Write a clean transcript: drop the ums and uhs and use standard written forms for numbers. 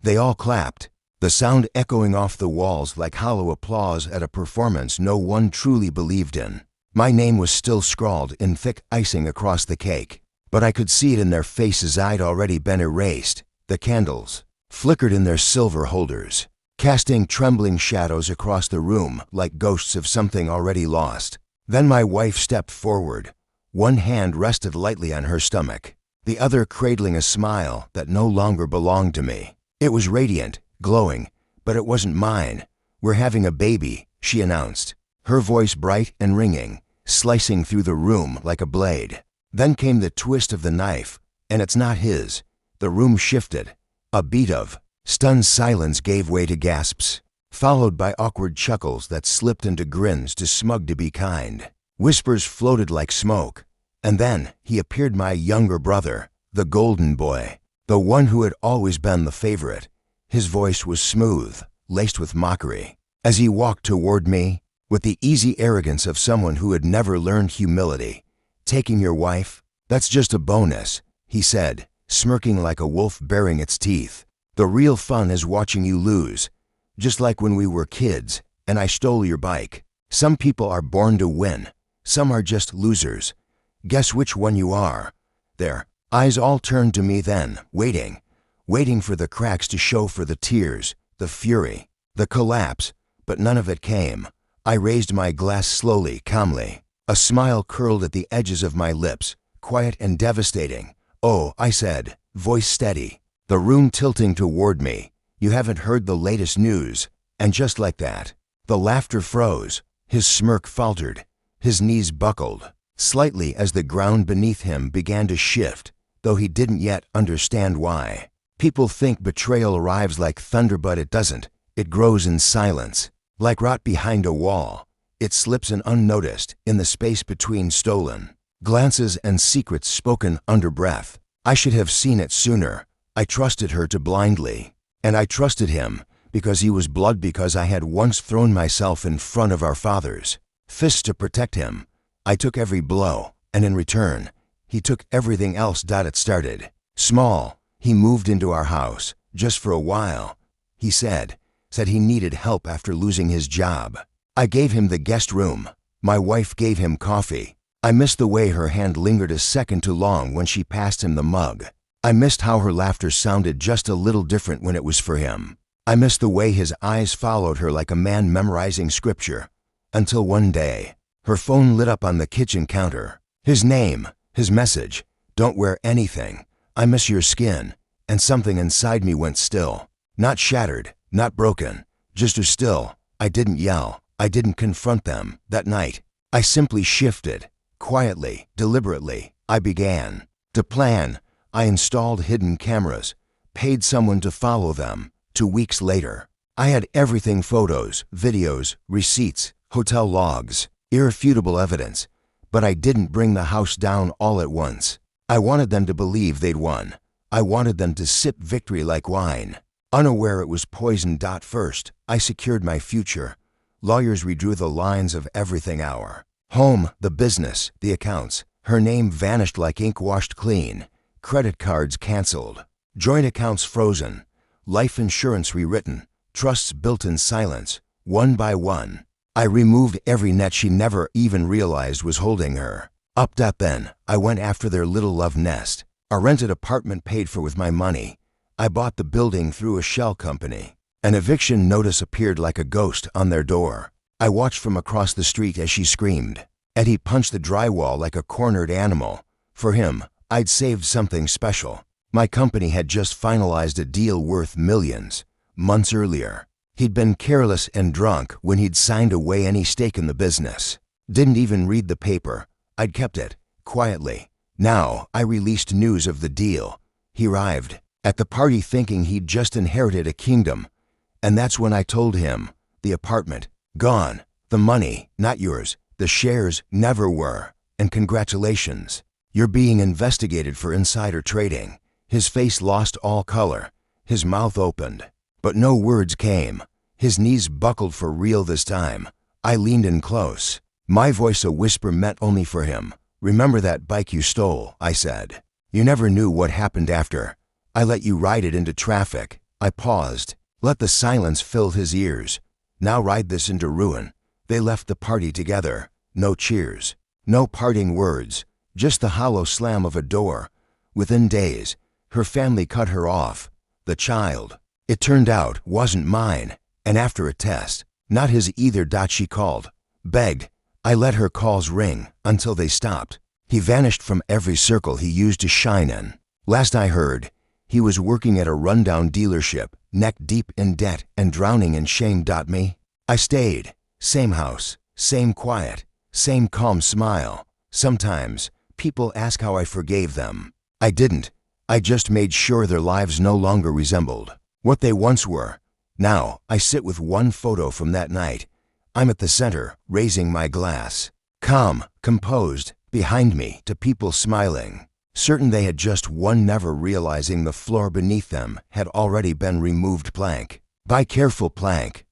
They all clapped, the sound echoing off the walls like hollow applause at a performance no one truly believed in. My name was still scrawled in thick icing across the cake, but I could see it in their faces. I'd already been erased. The candles flickered in their silver holders, casting trembling shadows across the room like ghosts of something already lost. Then my wife stepped forward. One hand rested lightly on her stomach, the other cradling a smile that no longer belonged to me. It was radiant, glowing, but it wasn't mine. "We're having a baby," she announced, her voice bright and ringing, slicing through the room like a blade. Then came the twist of the knife, and it's not his. The room shifted. A beat of stunned silence gave way to gasps, followed by awkward chuckles that slipped into grins too smug to be kind. Whispers floated like smoke, and then he appeared, my younger brother, the golden boy, the one who had always been the favorite. His voice was smooth, laced with mockery, as he walked toward me with the easy arrogance of someone who had never learned humility. "Taking your wife? That's just a bonus," he said, smirking like a wolf baring its teeth. "The real fun is watching you lose, just like when we were kids and I stole your bike. Some people are born to win. Some are just losers. Guess which one you are?" Their eyes all turned to me then, waiting for the cracks to show, for the tears, the fury, the collapse, but none of it came. I raised my glass slowly, calmly. A smile curled at the edges of my lips, quiet and devastating. "Oh," I said, voice steady, the room tilting toward me. "You haven't heard the latest news." And just like that, the laughter froze. His smirk faltered. His knees buckled slightly as the ground beneath him began to shift, though he didn't yet understand why. People think betrayal arrives like thunder, but it doesn't. It grows in silence, like rot behind a wall. It slips in unnoticed, in the space between stolen glances and secrets spoken under breath. I should have seen it sooner. I trusted her too blindly. And I trusted him because he was blood, because I had once thrown myself in front of our father's fists to protect him. I took every blow, and in return, he took everything else. It started small. He moved into our house, just for a while. He said he needed help after losing his job. I gave him the guest room. My wife gave him coffee. I missed the way her hand lingered a second too long when she passed him the mug. I missed how her laughter sounded just a little different when it was for him. I missed the way his eyes followed her like a man memorizing scripture. Until one day, her phone lit up on the kitchen counter. His name, his message: "Don't wear anything. I miss your skin." And something inside me went still. Not shattered, not broken, just as still. I didn't yell. I didn't confront them that night. I simply shifted. Quietly, deliberately, I began to plan. I installed hidden cameras, paid someone to follow them. 2 weeks later, I had everything: photos, videos, receipts, hotel logs, irrefutable evidence. But I didn't bring the house down all at once. I wanted them to believe they'd won. I wanted them to sip victory like wine, unaware it was poison. First, I secured my future. Lawyers redrew the lines of everything: our home, the business, the accounts. Her name vanished like ink washed clean. Credit cards canceled. Joint accounts frozen. Life insurance rewritten. Trusts built in silence, one by one. I removed every net she never even realized was holding her up. Then, I went after their little love nest. A rented apartment paid for with my money. I bought the building through a shell company. An eviction notice appeared like a ghost on their door. I watched from across the street as she screamed, and he punched the drywall like a cornered animal. For him, I'd saved something special. My company had just finalized a deal worth millions. Months earlier, he'd been careless and drunk when he'd signed away any stake in the business. Didn't even read the paper. I'd kept it, quietly. Now, I released news of the deal. He arrived at the party thinking he'd just inherited a kingdom. And that's when I told him, the apartment, gone. The money, not yours. The shares never were. And congratulations. You're being investigated for insider trading. His face lost all color. His mouth opened, but no words came. His knees buckled for real this time. I leaned in close, my voice a whisper meant only for him. "Remember that bike you stole," I said. "You never knew what happened after. I let you ride it into traffic, I paused. Let the silence fill his ears. Now ride this into ruin. They left the party together. No cheers. No parting words. Just the hollow slam of a door. Within days, her family cut her off. The child, it turned out, wasn't mine. And after a test, not his either. She called. Begged. I let her calls ring until they stopped. He vanished from every circle he used to shine in. Last I heard, he was working at a rundown dealership, neck deep in debt and drowning in shame. Me. I stayed. Same house, same quiet, same calm smile. Sometimes, people ask how I forgave them. I didn't. I just made sure their lives no longer resembled what they once were. Now, I sit with one photo from that night. I'm at the center, raising my glass. Calm, composed, behind me, to people smiling. Certain they had just won, never realizing the floor beneath them had already been removed plank by careful plank.